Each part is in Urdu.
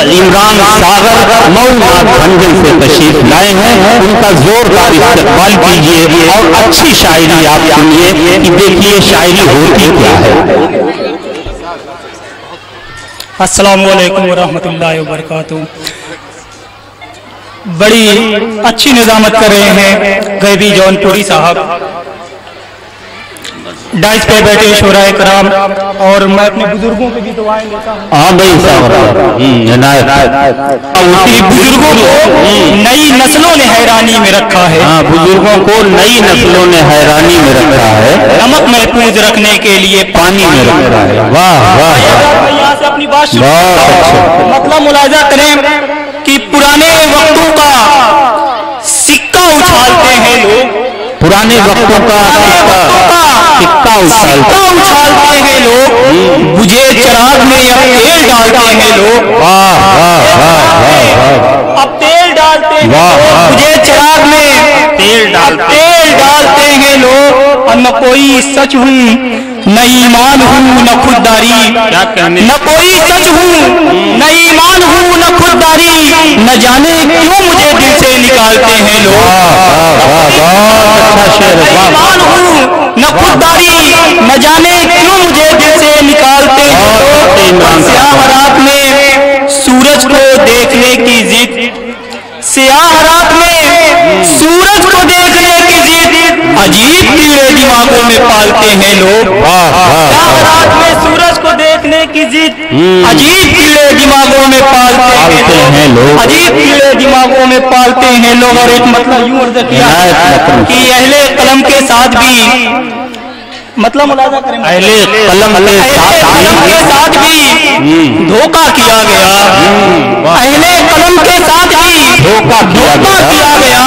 عمران ساغر مولناک بھنجن سے تشریف لائے ہیں، ان کا زوردار استقبال کیجیے اور اچھی شاعری آپ سنیے کہ دیکھیے شاعری ہوتی کیا ہے۔ السلام علیکم ورحمۃ اللہ وبرکاتہ۔ بڑی اچھی نظامت کر رہے ہیں غیبی جون پوری صاحب، ڈائس پہ بیٹھے شورائے کرام، اور میں اپنے بزرگوں کے بھی دعائیں لیتا ہوں۔ ہاں بھائی صاحب بزرگوں کو نئی نسلوں نے حیرانی میں رکھا ہے، ہاں بزرگوں کو نئی نسلوں نے حیرانی میں رکھا ہے، نمک محفوظ رکھنے کے لیے پانی میں رکھا ہے۔ واہ واہ یہاں سے اپنی بات شروع بہت اچھا۔ مطلب ملاحظہ کریں کہ پرانے وقتوں کا سکہ اچھالتے ہیں لوگ، پرانے وقتوں کا سکہ اچھالتے ہیں لوگ، بجھے چراغ میں اب تیل ڈالتے ہیں لوگ، اب تیل ڈالتے ہیں لوگ، بجھے چراغ میں تیل ڈالتے ہیں لوگ، اور نہ کوئی سچ ہوں نہ ایمان ہوں نہ خودداری، نہ کوئی سچ ہوں نہ ایمان ہوں نہ خودداری، نہ جانے کیوں مجھے دل سے نکالتے ہیں لوگ، ایمان ہوں نہ خودداری، نہ جانے کیوں مجھے دل سے نکالتے ہیں لوگ۔ سیاہ رات میں سورج کو دیکھنے کی ضد، سیاہ رات میں سورج کو دیکھنے کی ضد، عجیب کیڑے دماغوں میں پالتے ہیں لوگ، سیاہ رات میں سورج کو دیکھنے کی ضد، عجیب کیڑے دماغوں میں پالتے ہیں لوگ، عجیب کیڑے دماغوں میں پالتے ہیں لوگ۔ اور ایک مطلب یوں عرض کیا کہ اہل قلم کے ساتھ بھی، مطلب ملاحظہ کریں، اہل قلم کے ساتھ بھی دھوکہ کیا گیا، اہل قلم کے ساتھ بھی دھوکہ کیا گیا،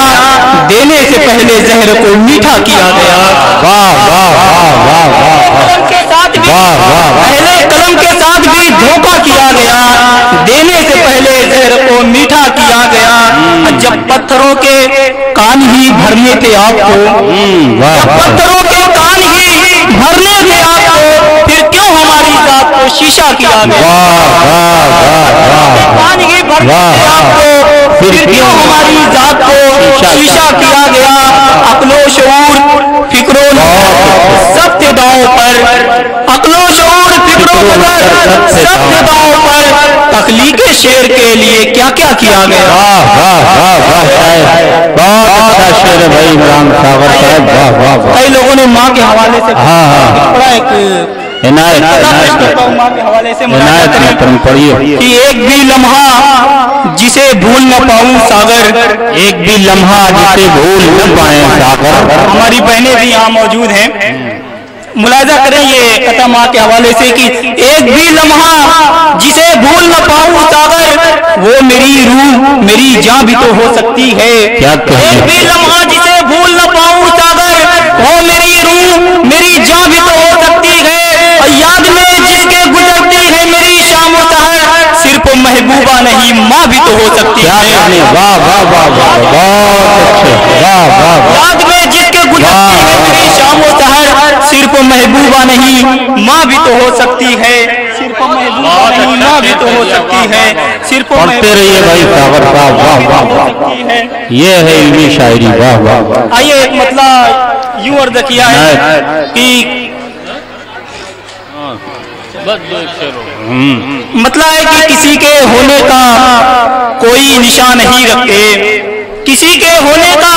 دینے سے پہلے زہر کو میٹھا کیا گیا، قلم کے ساتھ بھی اہل قلم کے ساتھ بھی دھوکہ کیا گیا، دینے سے پہلے زہر کو میٹھا کیا گیا۔ جب پتھروں کے کان ہی بھرنے تھے آپ کو، جب پتھروں کے کان ہی بھرنے تھے آپ کو، پھر کیوں ہماری ذات کو شیشہ کیا گیا، کان ہی بھرنے تھے آپ کو، پھر کیوں ہماری ذات کو شیشہ کیا گیا۔ عقل و شعور فکر و نظر سب کے داؤں پر، عقل و شعور فکر و نظر سب کے داؤں پر، تخلیق شعر کے لیے کیا کیا کیا گیا۔ بہت اچھا شعر ہے بھائی عمران ساغر صاحب۔ کئی لوگوں نے ماں کے حوالے سے پڑھا، ایک ماں کے حوالے سے کہ ایک بھی لمحہ جسے بھول نہ پاؤں ساغر، ایک بھی لمحہ جسے بھول نہ پائیں ساغر۔ ہماری بہنیں بھی یہاں موجود ہیں، ملاحظہ کریں یہ قطع ماں کے حوالے سے کہ ایک بھی لمحہ جسے بھول نہ پاؤں ساغر، وہ میری روح میری جاں بھی تو ہو سکتی ہے، ایک بھی لمحہ جسے بھول نہ پاؤں ساغر، وہ میری روح میری جاں بھی تو ہو سکتی ہے، اور یاد میں جس کے گزرتی ہے میری شام و سحر، صرف محبوبہ نہیں ماں بھی تو ہو سکتی ہے، یاد میں جس کے گزرتی ہے میری شام و سحر، صرف محبوبہ نہیں ماں بھی تو ہو سکتی ہے، صرف محبوبہ نہیں ماں بھی تو ہو سکتی ہے، صرف پڑھتے رہیے بھائی ساغر صاحب۔ واہ واہ واہ، یہ ہے علمی شاعری۔ واہ واہ واہ۔ آئیے ایک مطلب یوں عرض کیا ہے کہ مطلب ہے کہ کسی کے ہونے کا کوئی نشان نہیں رکھتے، کسی کے ہونے کا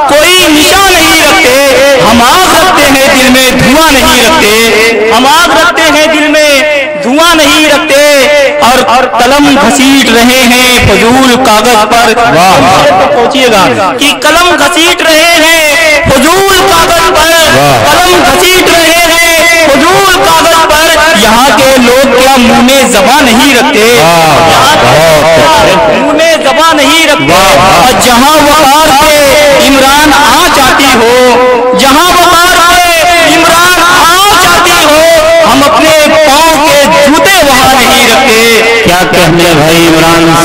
کوئی نشان نہیں رکھتے، ہم آگ رکھتے ہیں دل میں دھواں نہیں رکھتے، ہم آگ رکھتے ہیں دل میں دھواں نہیں رکھتے، اور قلم گھسیٹ رہے ہیں فضول کاغذ پر، پہنچیے گا کہ قلم گھسیٹ رہے ہیں فضول کاغذ پر، قلم گھسیٹ رہے ہیں فضول کاغذ پر، یہاں کے لوگ کیا منہ میں زبان نہیں رکھتے، منہ میں زبان نہیں رکھتے، اور جہاں وقار پہ عمران آ جاتی ہو، جہاں وقار پہ عمران آ جاتی ہو، ہم اپنے پاؤں کے جوتے وہاں نہیں رکھتے۔ کیا کہنے بھائی عمران